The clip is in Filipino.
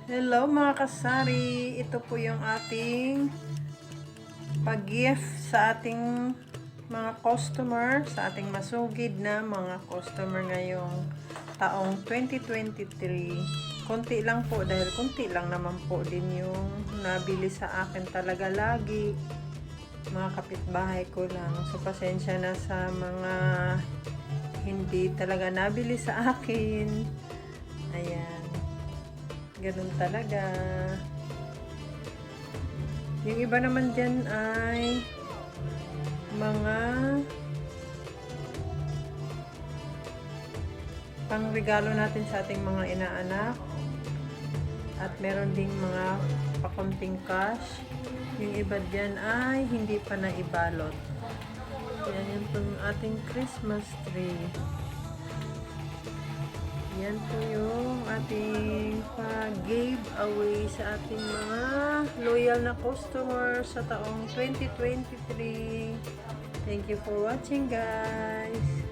Hello mga kasari! Ito po yung ating pag-gift sa ating mga customer, sa ating masugid na mga customer ngayong taong 2023. Konti lang po dahil konti lang naman po din yung nabili sa akin talaga lagi. Mga kapitbahay ko lang. So pasensya na sa mga hindi talaga nabili sa akin. Ayan. Ganun talaga. Yung iba naman dyan ay mga pangregalo natin sa ating mga inaanak. At meron ding mga pakunting cash. Yung iba dyan ay hindi pa naibalot. Yan yung ating Christmas tree. Yan po yung ating pag-giveaway sa ating mga loyal na customer sa taong 2023. Thank you for watching, guys.